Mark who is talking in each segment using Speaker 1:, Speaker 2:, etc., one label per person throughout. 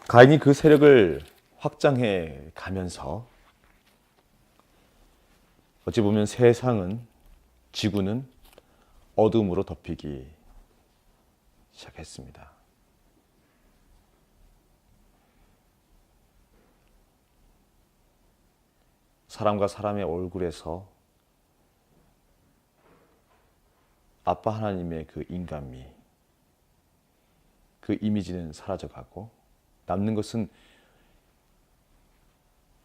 Speaker 1: 가인이 그 세력을 확장해 가면서 어찌 보면 세상은, 지구는 어둠으로 덮이기 시작했습니다. 사람과 사람의 얼굴에서 아빠 하나님의 그 인간미, 그 이미지는 사라져가고 남는 것은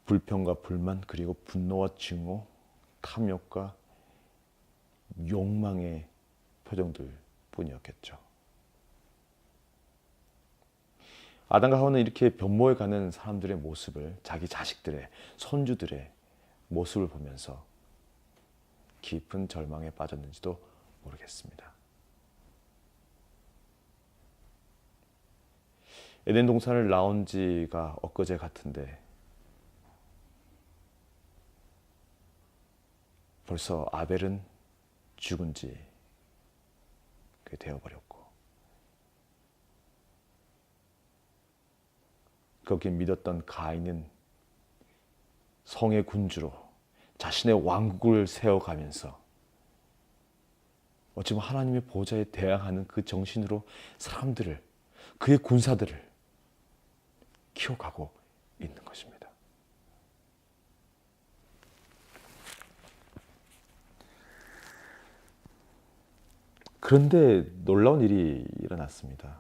Speaker 1: 불평과 불만, 그리고 분노와 증오, 탐욕과 욕망의 표정들 뿐이었겠죠. 아담과 하와는 이렇게 변모해가는 사람들의 모습을, 자기 자식들의, 손주들의 모습을 보면서 깊은 절망에 빠졌는지도 모르겠습니다. 에덴 동산을 나온 지가 엊그제 같은데 벌써 아벨은 죽은 지 되어버렸고, 거기에 믿었던 가인은 성의 군주로 자신의 왕국을 세워가면서 어찌 보면 하나님의 보좌에 대항하는 그 정신으로 사람들을, 그의 군사들을 키워가고 있는 것입니다. 그런데 놀라운 일이 일어났습니다.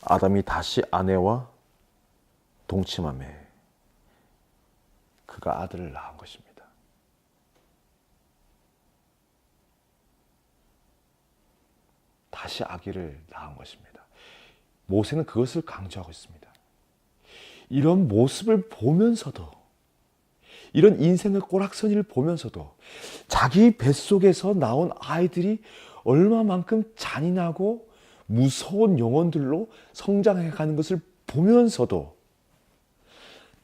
Speaker 1: 아담이 다시 아내와 동침함에 그가 아들을 낳은 것입니다. 다시 아기를 낳은 것입니다. 모세는 그것을 강조하고 있습니다. 이런 모습을 보면서도, 이런 인생의 꼬락서니를 보면서도 자기 뱃속에서 나온 아이들이 얼마만큼 잔인하고 무서운 영혼들로 성장해 가는 것을 보면서도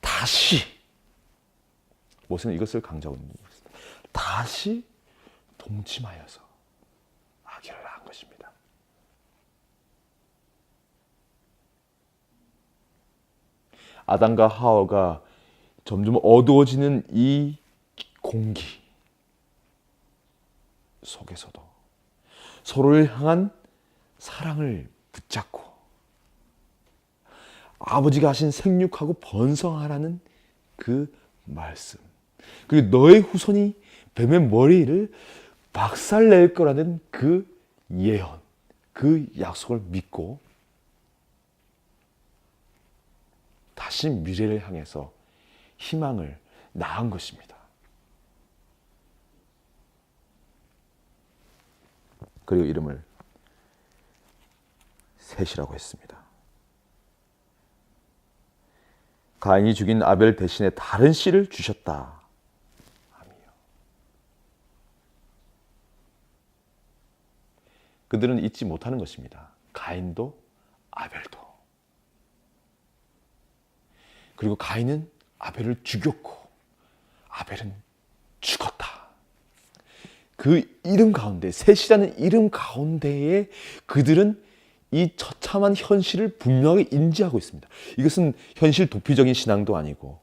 Speaker 1: 다시, 모세는 이것을 강조하고 있는 것입니다. 다시 동침하여서 아기를 낳은 것입니다. 아담과 하와가 점점 어두워지는 이 공기 속에서도 서로를 향한 사랑을 붙잡고 아버지가 하신 생육하고 번성하라는 그 말씀, 그리고 너의 후손이 뱀의 머리를 박살낼 거라는 그 예언, 그 약속을 믿고 다시 미래를 향해서 희망을 낳은 것입니다. 그리고 이름을 셋이라고 했습니다. 가인이 죽인 아벨 대신에 다른 씨를 주셨다. 그들은 잊지 못하는 것입니다. 가인도 아벨도. 그리고 가인은 아벨을 죽였고 아벨은 죽었다. 그 이름 가운데, 셋이라는 이름 가운데에 그들은 이 처참한 현실을 분명하게 인지하고 있습니다. 이것은 현실 도피적인 신앙도 아니고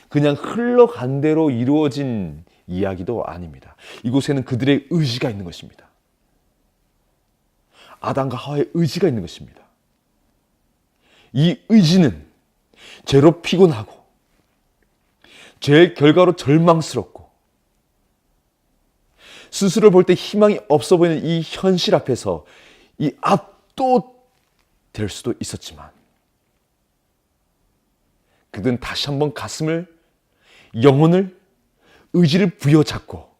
Speaker 1: 그냥 흘러간 대로 이루어진 이야기도 아닙니다. 이곳에는 그들의 의지가 있는 것입니다. 아담과 하와의 의지가 있는 것입니다. 이 의지는 죄로 피곤하고 죄의 결과로 절망스럽고 스스로 볼 때 희망이 없어 보이는 이 현실 앞에서 이 압도될 수도 있었지만 그들은 다시 한번 가슴을, 영혼을, 의지를 부여잡고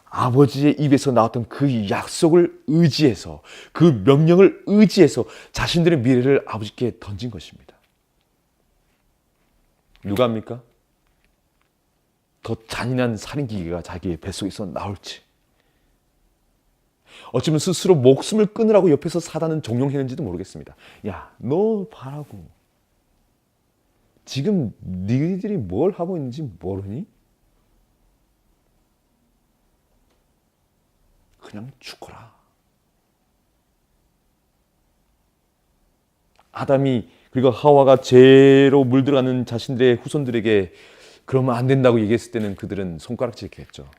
Speaker 1: 아버지의 입에서 나왔던 그 약속을 의지해서, 그 명령을 의지해서 자신들의 미래를 아버지께 던진 것입니다. 누가 합니까? 더 잔인한 살인기계가 자기의 뱃속에서 나올지, 어쩌면 스스로 목숨을 끊으라고 옆에서 사단은 종용했는지도 모르겠습니다. 야, 너 봐라고. 지금 니들이 뭘 하고 있는지 모르니? 그냥 죽어라. 아담이 그리고 하와가 죄로 물들어가는 자신들의 후손들에게 그러면 안 된다고 얘기했을 때는 그들은 손가락질 이렇게 했죠.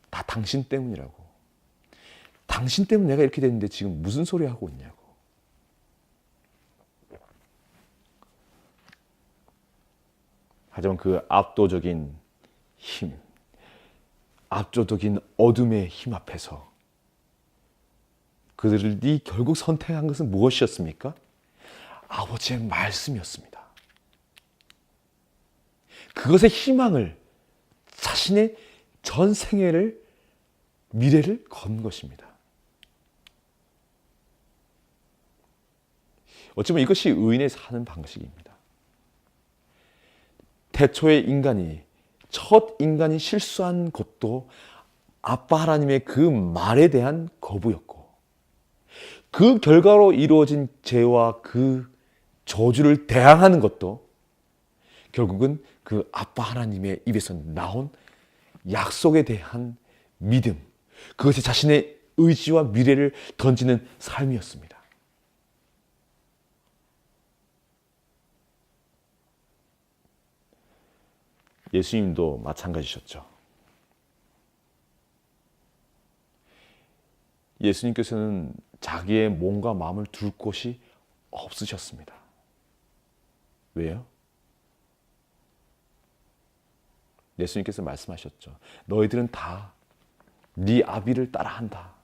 Speaker 1: 다 당신 때문이라고. 당신 때문에 내가 이렇게 됐는데 지금 무슨 소리 하고 있냐고. 하지만 그 압도적인 힘, 압도적인 어둠의 힘 앞에서 그들이 결국 선택한 것은 무엇이었습니까? 아버지의 말씀이었습니다. 그것의 희망을, 자신의 전 생애를, 미래를 건 것입니다. 어쩌면 이것이 의인의 사는 방식입니다. 태초의 인간이, 첫 인간이 실수한 것도 아빠 하나님의 그 말에 대한 거부였고, 그 결과로 이루어진 죄와 그 저주를 대항하는 것도 결국은 그 아빠 하나님의 입에서 나온 약속에 대한 믿음, 그것이 자신의 의지와 미래를 던지는 삶이었습니다. 예수님도 마찬가지셨죠. 예수님께서는 자기의 몸과 마음을 둘 곳이 없으셨습니다. 왜요? 예수님께서 말씀하셨죠. 너희들은 다 네 아비를 따라한다.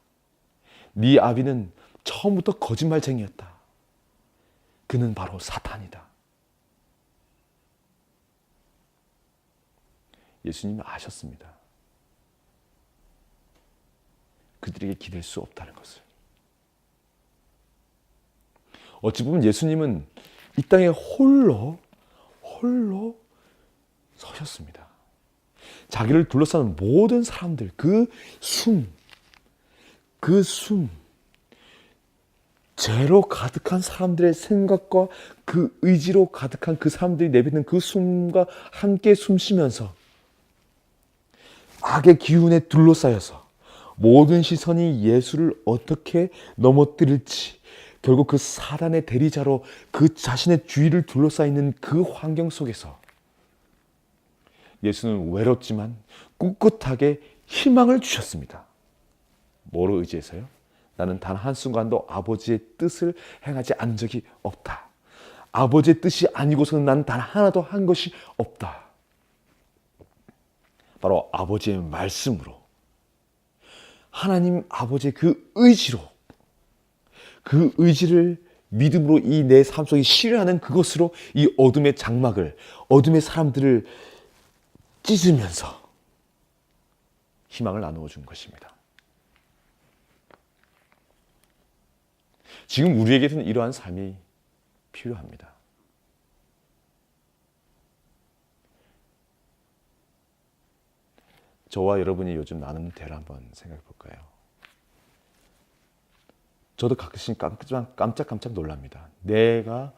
Speaker 1: 네 아비는 처음부터 거짓말쟁이였다. 그는 바로 사탄이다. 예수님은 아셨습니다. 그들에게 기댈 수 없다는 것을. 어찌 보면 예수님은 이 땅에 홀로 서셨습니다. 자기를 둘러싸는 모든 사람들, 그 죄로 가득한 사람들의 생각과 그 의지로 가득한 그 사람들이 내뱉는 그 숨과 함께 숨쉬면서 악의 기운에 둘러싸여서 모든 시선이 예수를 어떻게 넘어뜨릴지, 결국 그 사단의 대리자로 그 자신의 주위를 둘러싸이는 그 환경 속에서 예수는 외롭지만 꿋꿋하게 희망을 주셨습니다. 뭐로 의지해서요? 나는 단 한순간도 아버지의 뜻을 행하지 않은 적이 없다. 아버지의 뜻이 아니고서는 난 단 하나도 한 것이 없다. 바로 아버지의 말씀으로, 하나님 아버지의 그 의지로, 그 의지를 믿음으로 이 내 삶 속에 실현하는 그것으로 이 어둠의 장막을, 어둠의 사람들을 찢으면서 희망을 나누어 준 것입니다. 지금 우리에게는 이러한 삶이 필요합니다. 저와 여러분이 요즘 나누는 대를 한번 생각해 볼까요? 저도 가끔씩 깜짝 놀랍니다. 내가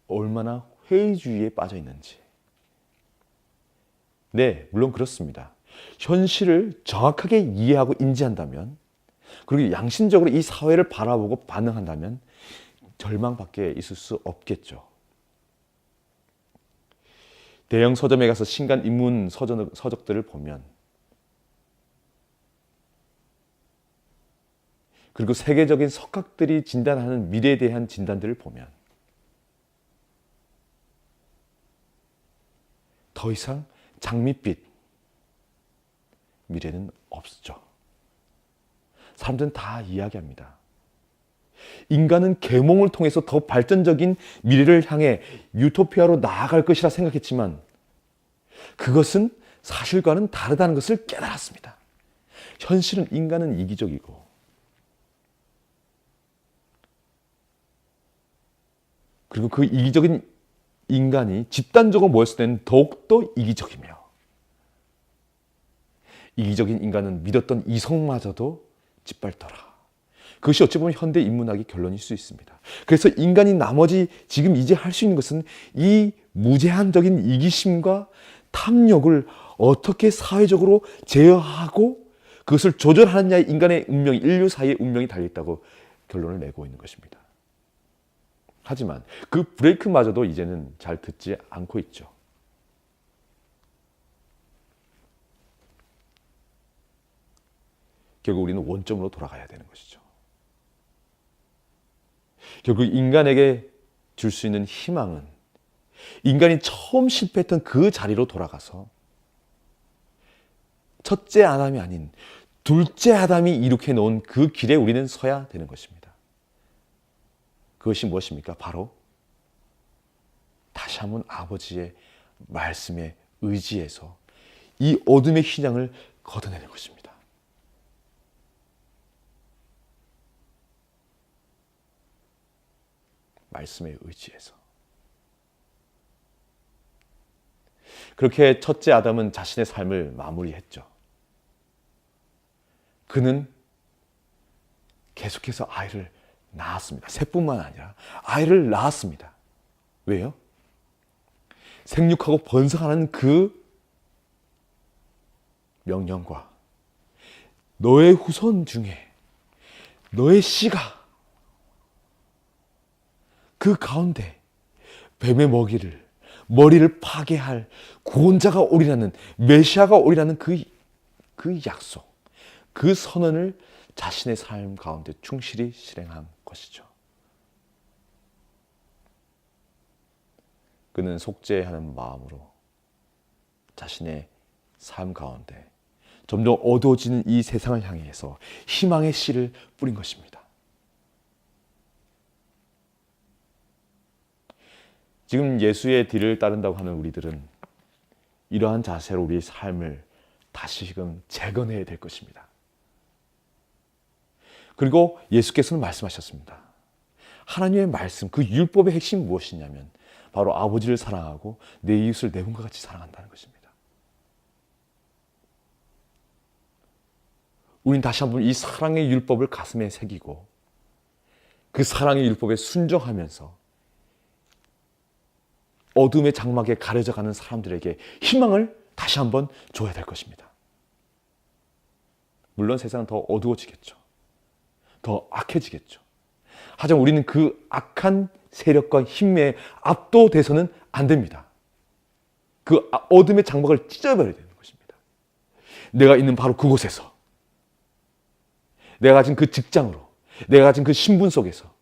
Speaker 1: 얼마나 회의주의에 빠져 있는지. 네, 물론 그렇습니다. 현실을 정확하게 이해하고 인지한다면, 그리고 양심적으로 이 사회를 바라보고 반응한다면 절망밖에 있을 수 없겠죠. 대형 서점에 가서 신간 인문 서적들을 보면, 그리고 세계적인 석학들이 진단하는 미래에 대한 진단들을 보면 더 이상 장밋빛 미래는 없죠. 사람들은 다 이야기합니다. 인간은 계몽을 통해서 더 발전적인 미래를 향해 유토피아로 나아갈 것이라 생각했지만 그것은 사실과는 다르다는 것을 깨달았습니다. 현실은 인간은 이기적이고, 그리고 그 이기적인 인간이 집단적으로 모였을 때는 더욱더 이기적이며, 이기적인 인간은 믿었던 이성마저도 짓밟더라. 그것이 어찌 보면 현대 인문학의 결론일 수 있습니다. 그래서 인간이 나머지 지금 이제 할 수 있는 것은 이 무제한적인 이기심과 탐욕을 어떻게 사회적으로 제어하고 그것을 조절하느냐에 인간의 운명이, 인류 사이의 운명이 달려있다고 결론을 내고 있는 것입니다. 하지만 그 브레이크마저도 이제는 잘 듣지 않고 있죠. 결국 우리는 원점으로 돌아가야 되는 것이죠. 결국 인간에게 줄 수 있는 희망은 인간이 처음 실패했던 그 자리로 돌아가서 첫째 아담이 아닌 둘째 아담이 이룩해 놓은 그 길에 우리는 서야 되는 것입니다. 그것이 무엇입니까? 바로 다시 한번 아버지의 말씀에 의지해서 이 어둠의 휘장을 걷어내는 것입니다. 말씀에 의지해서. 그렇게 첫째 아담은 자신의 삶을 마무리했죠. 그는 계속해서 아이를 낳았습니다. 셋뿐만 아니라 아이를 낳았습니다. 왜요? 생육하고 번성하는 그 명령과 너의 후손 중에 너의 씨가 그 가운데 뱀의 머리를 파괴할 구원자가 오리라는, 메시아가 오리라는 그 약속, 그 선언을 자신의 삶 가운데 충실히 실행한 것이죠. 그는 속죄하는 마음으로 자신의 삶 가운데 점점 어두워지는 이 세상을 향해서 희망의 씨를 뿌린 것입니다. 지금 예수의 뒤를 따른다고 하는 우리들은 이러한 자세로 우리의 삶을 다시금 재건해야 될 것입니다. 그리고 예수께서는 말씀하셨습니다. 하나님의 말씀, 그 율법의 핵심이 무엇이냐면 바로 아버지를 사랑하고 내 이웃을 내 몸과 같이 사랑한다는 것입니다. 우린 다시 한번 이 사랑의 율법을 가슴에 새기고 그 사랑의 율법에 순종하면서 어둠의 장막에 가려져가는 사람들에게 희망을 다시 한번 줘야 될 것입니다. 물론 세상은 더 어두워지겠죠. 더 악해지겠죠. 하지만 우리는 그 악한 세력과 힘에 압도돼서는 안 됩니다. 그 어둠의 장막을 찢어버려야 되는 것입니다. 내가 있는 바로 그곳에서, 내가 가진 그 직장으로, 내가 가진 그 신분 속에서,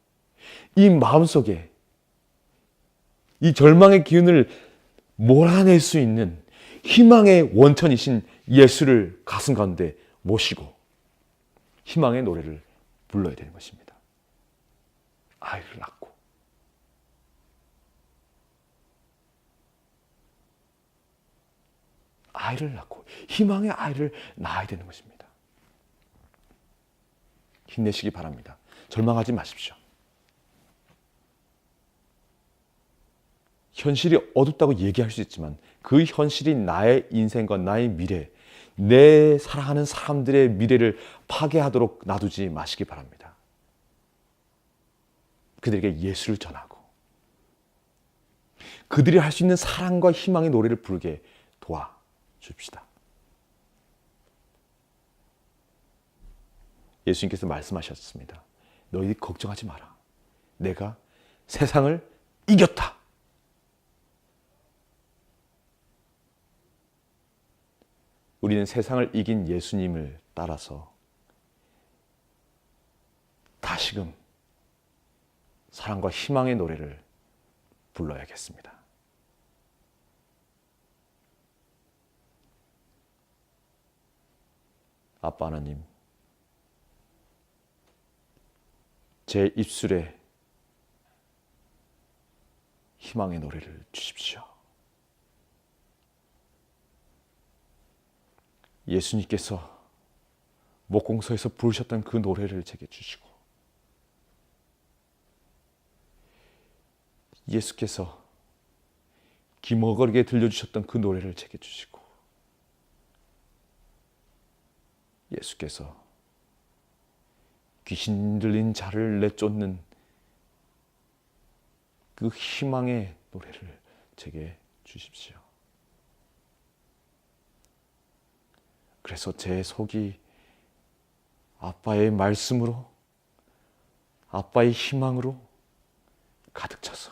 Speaker 1: 이 마음 속에 이 절망의 기운을 몰아낼 수 있는 희망의 원천이신 예수를 가슴 가운데 모시고 희망의 노래를 불러야 되는 것입니다. 아이를 낳고 희망의 아이를 낳아야 되는 것입니다. 힘내시기 바랍니다. 절망하지 마십시오. 현실이 어둡다고 얘기할 수 있지만 그 현실이 나의 인생과 나의 미래, 내 사랑하는 사람들의 미래를 파괴하도록 놔두지 마시기 바랍니다. 그들에게 예수를 전하고 그들이 할 수 있는 사랑과 희망의 노래를 부르게 도와줍시다. 예수님께서 말씀하셨습니다. 너희들이 걱정하지 마라. 내가 세상을 이겼다. 우리는 세상을 이긴 예수님을 따라서 다시금 사랑과 희망의 노래를 불러야겠습니다. 아빠 하나님, 제 입술에 희망의 노래를 주십시오. 예수님께서 목공소에서 부르셨던 그 노래를 제게 주시고 예수께서 기머거리게 들려주셨던 그 노래를 제게 주시고 예수께서 귀신 들린 자를 내쫓는 그 희망의 노래를 제게 주십시오. 그래서 제 속이 아빠의 말씀으로, 아빠의 희망으로 가득 차서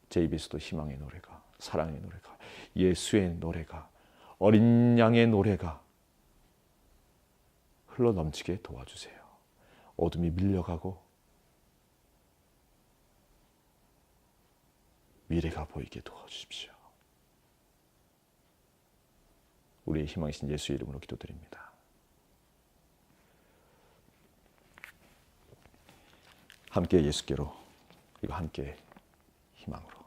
Speaker 1: 제 입에서도 희망의 노래가, 사랑의 노래가, 예수의 노래가, 어린 양의 노래가 흘러넘치게 도와주세요. 어둠이 밀려가고 미래가 보이게 도와주십시오. 우리의 희망이신 예수의 이름으로 기도드립니다. 함께 예수께로, 그리고 함께 희망으로.